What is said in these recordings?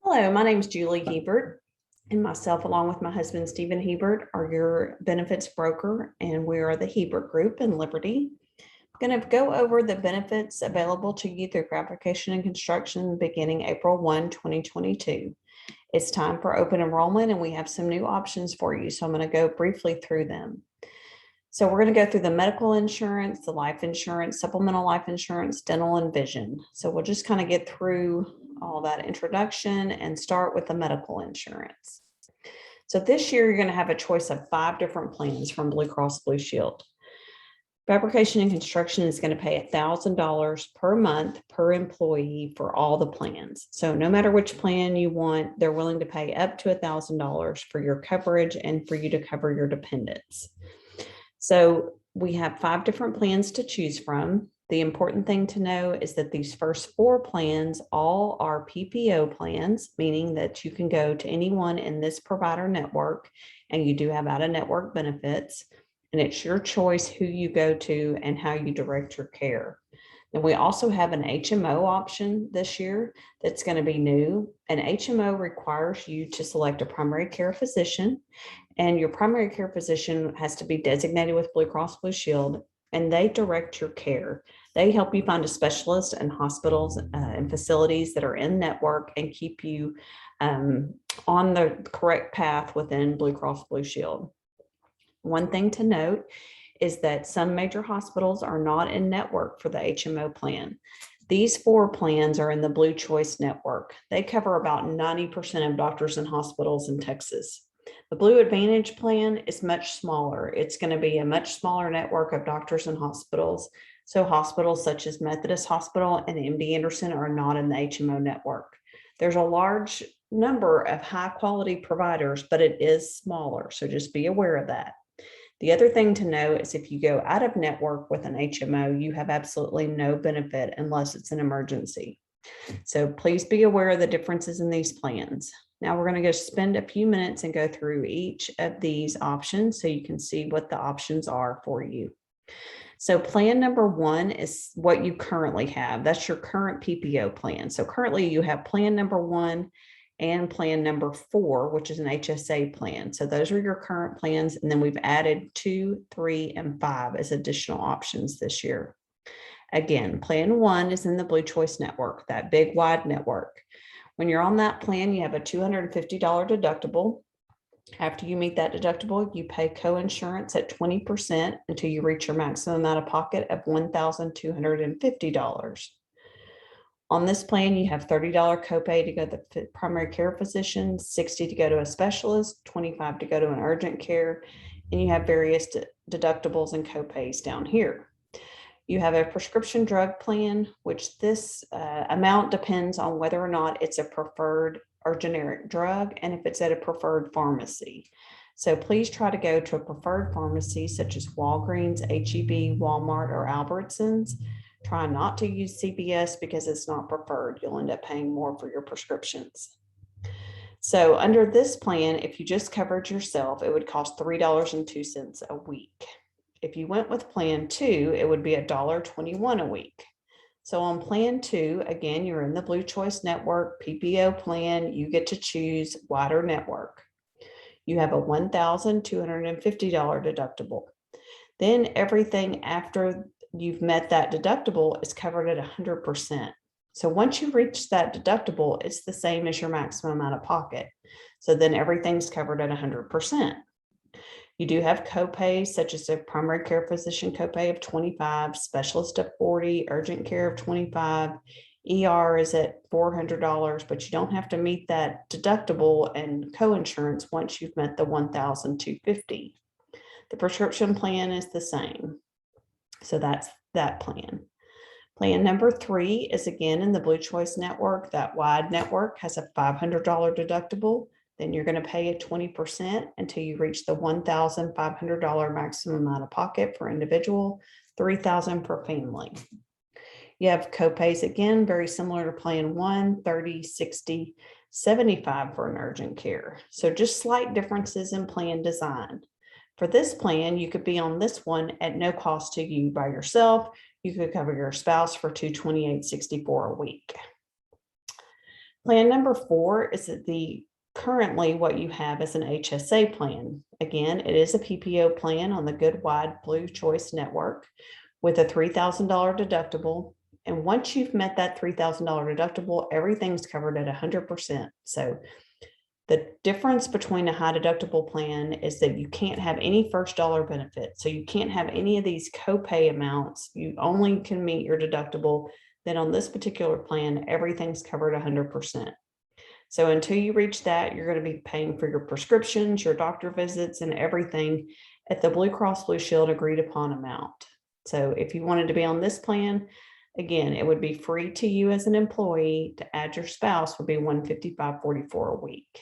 Hello, my name is Julie Hebert, and myself, along with my husband, Stephen Hebert, are your benefits broker, and we are the Hebert Group in Liberty. I'm going to go over the benefits available to you through fabrication and construction beginning April 1, 2022. It's time for open enrollment, and we have some new options for you, so I'm going to go briefly through them. So we're going to go through the medical insurance, the life insurance, supplemental life insurance, dental, and vision. So we'll just kind of get through all that introduction and start with the medical insurance. So this year, you're going to have a choice of 5 different plans from Blue Cross Blue Shield. Fabrication and construction is going to pay $1,000 per month per employee for all the plans. So no matter which plan you want, they're willing to pay up to $1,000 for your coverage and for you to cover your dependents. So we have 5 different plans to choose from. The important thing to know is that these first 4 plans all are PPO plans, meaning that you can go to anyone in this provider network and you do have out-of-network benefits, and it's your choice who you go to and how you direct your care. And we also have an HMO option this year that's going to be new. An HMO requires you to select a primary care physician, and your primary care physician has to be designated with Blue Cross Blue Shield, and they direct your care. They help you find a specialist in hospitals and facilities that are in network and keep you on the correct path within Blue Cross Blue Shield. One thing to note is that some major hospitals are not in network for the HMO plan. These 4 plans are in the Blue Choice network. They cover about 90% of doctors and hospitals in Texas. The Blue Advantage plan is much smaller. It's going to be a much smaller network of doctors and hospitals. So hospitals such as Methodist Hospital and MD Anderson are not in the HMO network. There's a large number of high quality providers, but it is smaller. So just be aware of that. The other thing to know is if you go out of network with an HMO, you have absolutely no benefit unless it's an emergency. So please be aware of the differences in these plans. Now we're going to go spend a few minutes and go through each of these options so you can see what the options are for you. So plan number 1 is what you currently have. That's your current PPO plan. So currently you have plan number 1 and plan number 4, which is an HSA plan. So those are your current plans. And then we've added 2, 3, and 5 as additional options this year. Again, plan 1 is in the Blue Choice network, that big wide network. When you're on that plan, you have a $250 deductible. After you meet that deductible, you pay co-insurance at 20% until you reach your maximum out of pocket of $1,250. On this plan, you have $30 copay to go to the primary care physician, $60 to go to a specialist, $25 to go to an urgent care, and you have various deductibles and copays down here. You have a prescription drug plan, which this amount depends on whether or not it's a preferred or generic drug and if it's at a preferred pharmacy. So please try to go to a preferred pharmacy such as Walgreens, HEB, Walmart, or Albertsons. Try not to use CVS because it's not preferred. You'll end up paying more for your prescriptions. So under this plan, if you just covered yourself, it would cost $3.02 a week. If you went with plan 2, it would be $1.21 a week. So on plan 2, again, you're in the Blue Choice network, PPO plan, you get to choose wider network. You have a $1,250 deductible. Then everything after you've met that deductible is covered at 100%. So once you reach that deductible, it's the same as your maximum out of pocket. So then everything's covered at 100%. You do have copays such as a primary care physician copay of $25, specialist of $40, urgent care of $25, ER is at $400, but you don't have to meet that deductible and co-insurance once you've met the $1,250. The prescription plan is the same. So that's that plan. Plan number 3 is again in the Blue Choice network. That wide network has a $500 deductible. Then you're going to pay at 20% until you reach the $1,500 maximum out of pocket for individual, $3,000 per family. You have copays again, very similar to plan 1, 30, 60, 75 for an urgent care. So just slight differences in plan design. For this plan, you could be on this one at no cost to you by yourself. You could cover your spouse for $228.64 a week. Plan number 4 is that currently what you have is an HSA plan. Again, it is a PPO plan on the Good Wide Blue Choice Network with a $3,000 deductible. And once you've met that $3,000 deductible, everything's covered at 100%. So the difference between a high deductible plan is that you can't have any first dollar benefit. So you can't have any of these copay amounts. You only can meet your deductible. Then on this particular plan, everything's covered 100%. So until you reach that, you're going to be paying for your prescriptions, your doctor visits, and everything at the Blue Cross Blue Shield agreed upon amount. So if you wanted to be on this plan, again, it would be free to you as an employee. To add your spouse would be $155.44 a week,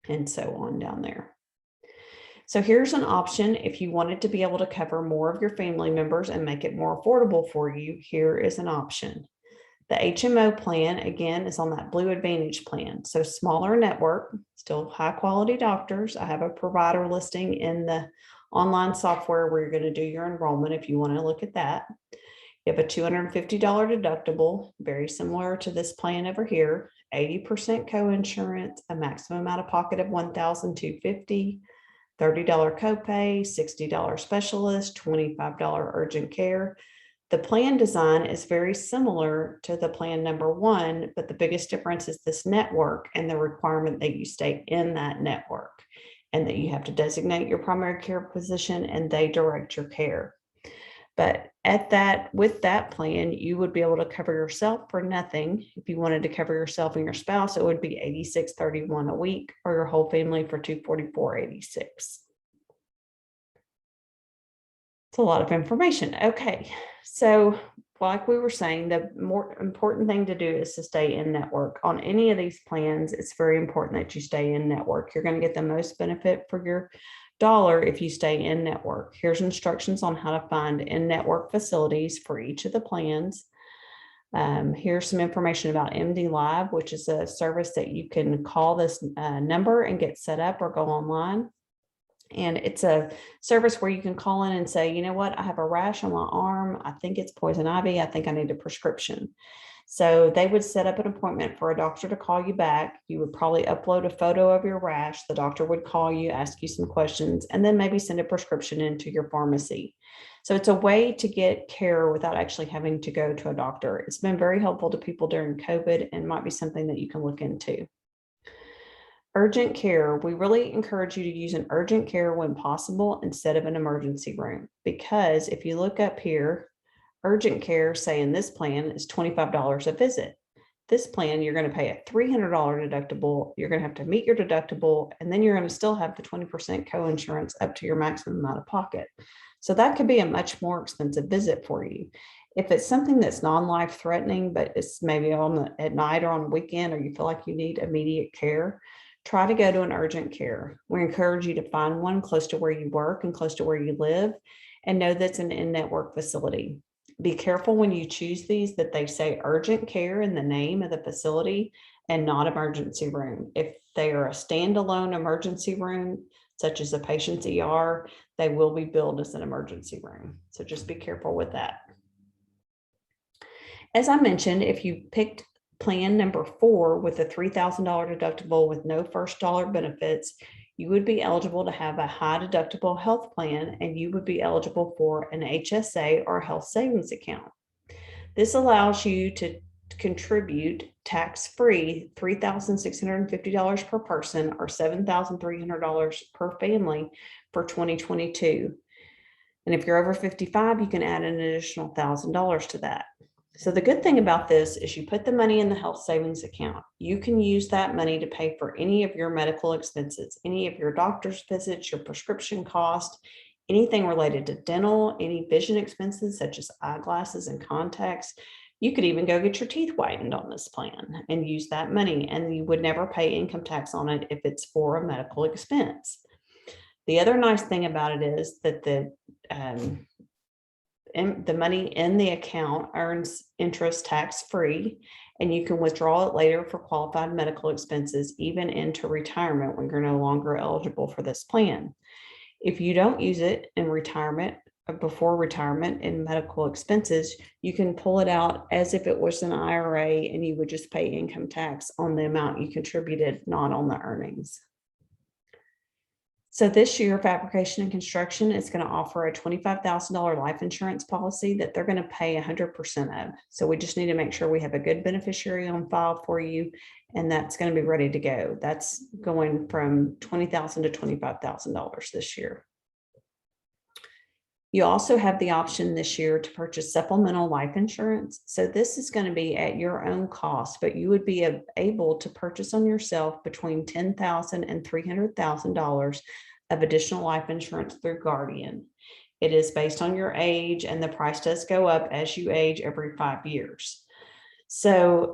and so on down there. So here's an option if you wanted to be able to cover more of your family members and make it more affordable for you. Here is an option. The HMO plan, again, is on that Blue Advantage plan. So smaller network, still high quality doctors. I have a provider listing in the online software where you're going to do your enrollment if you want to look at that. You have a $250 deductible, very similar to this plan over here, 80% co-insurance, a maximum out of pocket of $1,250, $30 copay, $60 specialist, $25 urgent care. The plan design is very similar to the plan number 1, but the biggest difference is this network and the requirement that you stay in that network and that you have to designate your primary care physician and they direct your care. But with that plan, you would be able to cover yourself for nothing. If you wanted to cover yourself and your spouse, it would be $86.31 a week, or your whole family for $244.86. It's a lot of information. Okay, so like we were saying, the more important thing to do is to stay in network. On any of these plans, it's very important that you stay in network. You're going to get the most benefit for your dollar if you stay in network. Here's instructions on how to find in-network facilities for each of the plans. Here's some information about MD Live, which is a service that you can call this number and get set up or go online. And it's a service where you can call in and say, you know what, I have a rash on my arm. I think it's poison ivy. I think I need a prescription. So they would set up an appointment for a doctor to call you back. You would probably upload a photo of your rash. The doctor would call you, ask you some questions, and then maybe send a prescription into your pharmacy. So it's a way to get care without actually having to go to a doctor. It's been very helpful to people during COVID and might be something that you can look into. Urgent care, we really encourage you to use an urgent care when possible instead of an emergency room, because if you look up here, urgent care, say in this plan, is $25 a visit. This plan, you're going to pay a $300 deductible. You're going to have to meet your deductible, and then you're going to still have the 20% co-insurance up to your maximum out of pocket. So that could be a much more expensive visit for you. If it's something that's non-life threatening, but it's maybe at night or on a weekend, or you feel like you need immediate care, try to go to an urgent care. We encourage you to find one close to where you work and close to where you live, and know that's an in-network facility. Be careful when you choose these that they say urgent care in the name of the facility and not emergency room. If they are a standalone emergency room, such as a patient's ER, they will be billed as an emergency room. So just be careful with that. As I mentioned, if you picked plan number 4 with a $3,000 deductible with no first dollar benefits, you would be eligible to have a high deductible health plan, and you would be eligible for an HSA or health savings account. This allows you to contribute tax-free $3,650 per person or $7,300 per family for 2022. And if you're over 55, you can add an additional $1,000 to that. So the good thing about this is you put the money in the health savings account. You can use that money to pay for any of your medical expenses, any of your doctor's visits, your prescription cost, anything related to dental, any vision expenses such as eyeglasses and contacts. You could even go get your teeth whitened on this plan and use that money, and you would never pay income tax on it if it's for a medical expense. The other nice thing about it is that the money in the account earns interest tax-free, and you can withdraw it later for qualified medical expenses, even into retirement when you're no longer eligible for this plan. If you don't use it in retirement, before retirement in medical expenses, you can pull it out as if it was an IRA and you would just pay income tax on the amount you contributed, not on the earnings. So this year, Fabrication and Construction is going to offer a $25,000 life insurance policy that they're going to pay 100% of. So we just need to make sure we have a good beneficiary on file for you, and that's going to be ready to go. That's going from $20,000 to $25,000 this year. You also have the option this year to purchase supplemental life insurance. So this is going to be at your own cost, but you would be able to purchase on yourself between $10,000 and $300,000 of additional life insurance through Guardian. It is based on your age, and the price does go up as you age every 5 years. So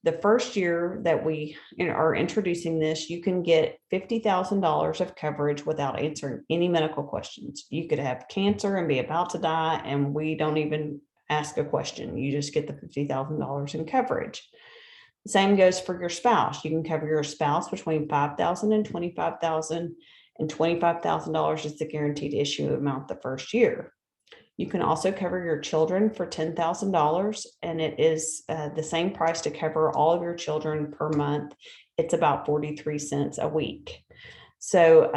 the first year that we are introducing this, you can get $50,000 of coverage without answering any medical questions. You could have cancer and be about to die, and we don't even ask a question. You just get the $50,000 in coverage. The same goes for your spouse. You can cover your spouse between $5,000 and $25,000, and $25,000 is the guaranteed issue amount the first year. You can also cover your children for $10,000, and it is the same price to cover all of your children per month. It's about 43 cents a week. So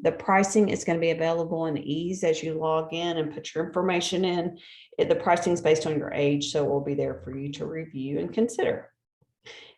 the pricing is going to be available in ease as you log in and put your information in. The pricing is based on your age, so it will be there for you to review and consider.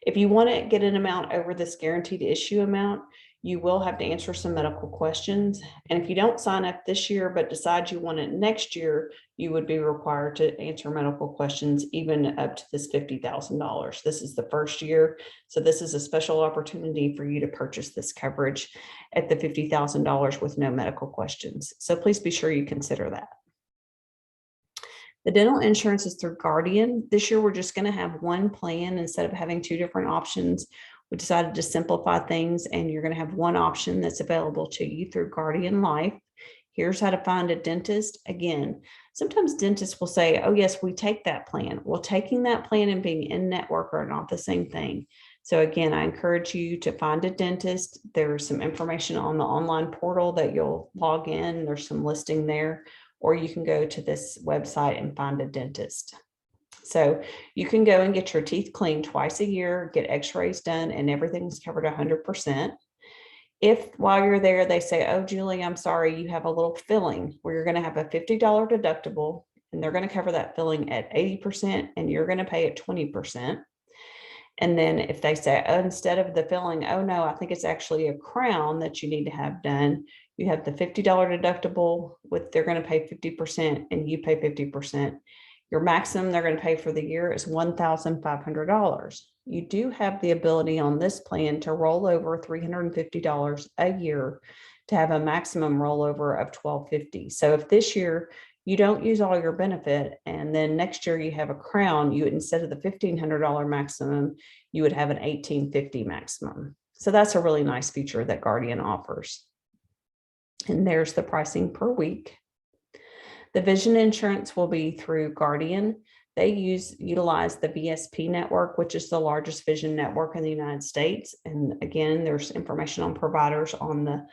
If you want to get an amount over this guaranteed issue amount, you will have to answer some medical questions. And if you don't sign up this year, but decide you want it next year, you would be required to answer medical questions even up to this $50,000. This is the first year. So this is a special opportunity for you to purchase this coverage at the $50,000 with no medical questions. So please be sure you consider that. The dental insurance is through Guardian. This year, we're just going to have one plan instead of having two different options. We decided to simplify things, and you're going to have one option that's available to you through Guardian Life. Here's how to find a dentist. Again, sometimes dentists will say, oh, yes, we take that plan. Well, taking that plan and being in network are not the same thing. So again, I encourage you to find a dentist. There's some information on the online portal that you'll log in. There's some listing there, or you can go to this website and find a dentist. So you can go and get your teeth cleaned twice a year, get x-rays done, and everything's covered 100%. If while you're there, they say, oh, Julie, I'm sorry, you have a little filling where you're going to have a $50 deductible, and they're going to cover that filling at 80%, and you're going to pay at 20%. And then if they say, oh, instead of the filling, oh, no, I think it's actually a crown that you need to have done, you have the $50 deductible with they're going to pay 50% and you pay 50%. Your maximum they're going to pay for the year is $1,500. You do have the ability on this plan to roll over $350 a year to have a maximum rollover of $1,250. So if this year you don't use all your benefit, and then next year you have a crown, you would, instead of the $1,500 maximum, you would have an $1,850 maximum. So that's a really nice feature that Guardian offers. And there's the pricing per week. The vision insurance will be through Guardian. They utilize the VSP network, which is the largest vision network in the United States. And again, there's information on providers on the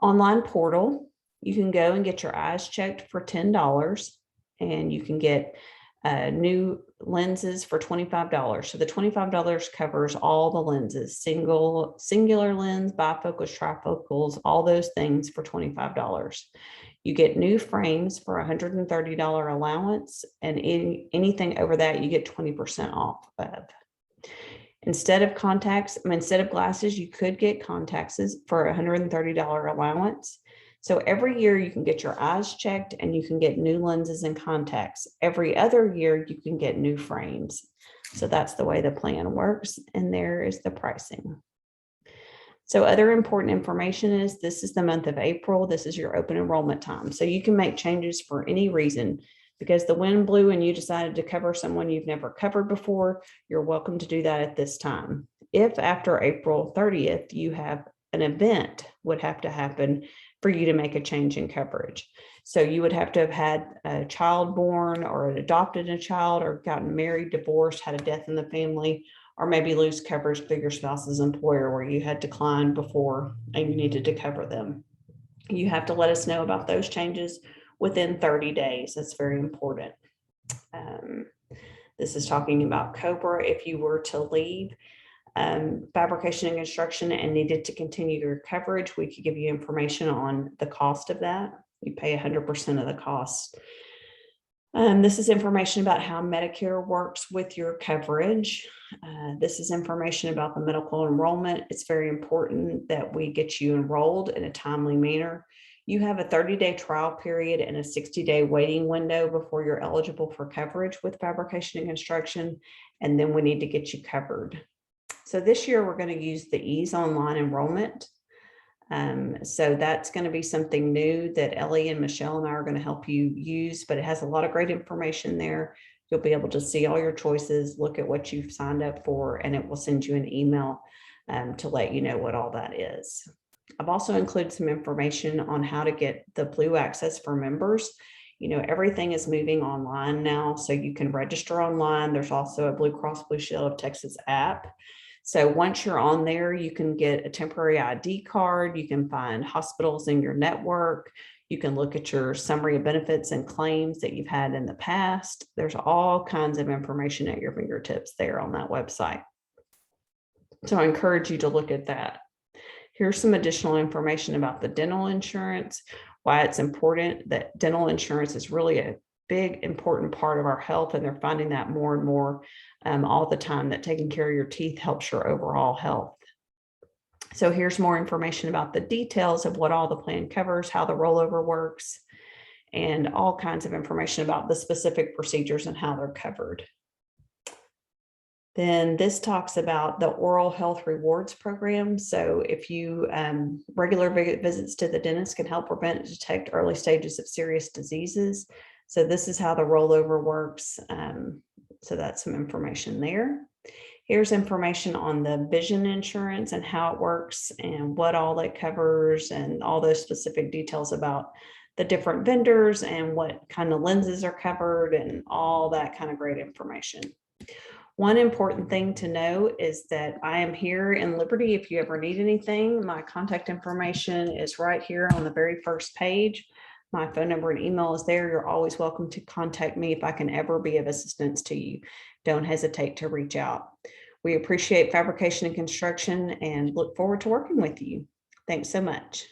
online portal. You can go and get your eyes checked for $10, and you can get new lenses for $25. So the $25 covers all the lenses, singular lens, bifocals, trifocals, all those things for $25. You get new frames for $130 allowance, and anything over that you get 20% off of. Instead of glasses, you could get contacts for $130 allowance. So every year you can get your eyes checked and you can get new lenses and contacts. Every other year you can get new frames. So that's the way the plan works. And there is the pricing. So other important information is this is the month of April. This is your open enrollment time. So you can make changes for any reason. Because the wind blew and you decided to cover someone you've never covered before, you're welcome to do that at this time. If after April 30th, you have an event would have to happen for you to make a change in coverage. So you would have to have had a child born or adopted a child or gotten married, divorced, had a death in the family, or maybe lose coverage through your spouse's employer where you had declined before and you needed to cover them. You have to let us know about those changes. within 30 days. That's very important. This is talking about COBRA. If you were to leave fabrication and construction and needed to continue your coverage, we could give you information on the cost of that. You pay 100% of the cost. This is information about how Medicare works with your coverage. This is information about the medical enrollment. It's very important that we get you enrolled in a timely manner. You have a 30-day trial period and a 60-day waiting window before you're eligible for coverage with fabrication and construction, and then we need to get you covered. So this year we're going to use the Ease Online enrollment. So that's going to be something new that Ellie and Michelle and I are going to help you use, but it has a lot of great information there. You'll be able to see all your choices, look at what you've signed up for, and it will send you an email to let you know what all that is. I've also included some information on how to get the Blue Access for members. You know, everything is moving online now, so you can register online. There's also a Blue Cross Blue Shield of Texas app. So once you're on there, you can get a temporary ID card. You can find hospitals in your network. You can look at your summary of benefits and claims that you've had in the past. There's all kinds of information at your fingertips there on that website. So I encourage you to look at that. Here's some additional information about the dental insurance, why it's important that dental insurance is really a big, important part of our health, and they're finding that more and more all the time, that taking care of your teeth helps your overall health. So here's more information about the details of what all the plan covers, how the rollover works, and all kinds of information about the specific procedures and how they're covered. Then this talks about the oral health rewards program. So if you regular visits to the dentist can help prevent and detect early stages of serious diseases. So this is how the rollover works. So that's some information there. Here's information on the vision insurance and how it works and what all it covers, and all those specific details about the different vendors and what kind of lenses are covered and all that kind of great information. One important thing to know is that I am here in Liberty. If you ever need anything, my contact information is right here on the very first page. My phone number and email is there. You're always welcome to contact me if I can ever be of assistance to you. Don't hesitate to reach out. We appreciate fabrication and construction and look forward to working with you. Thanks so much.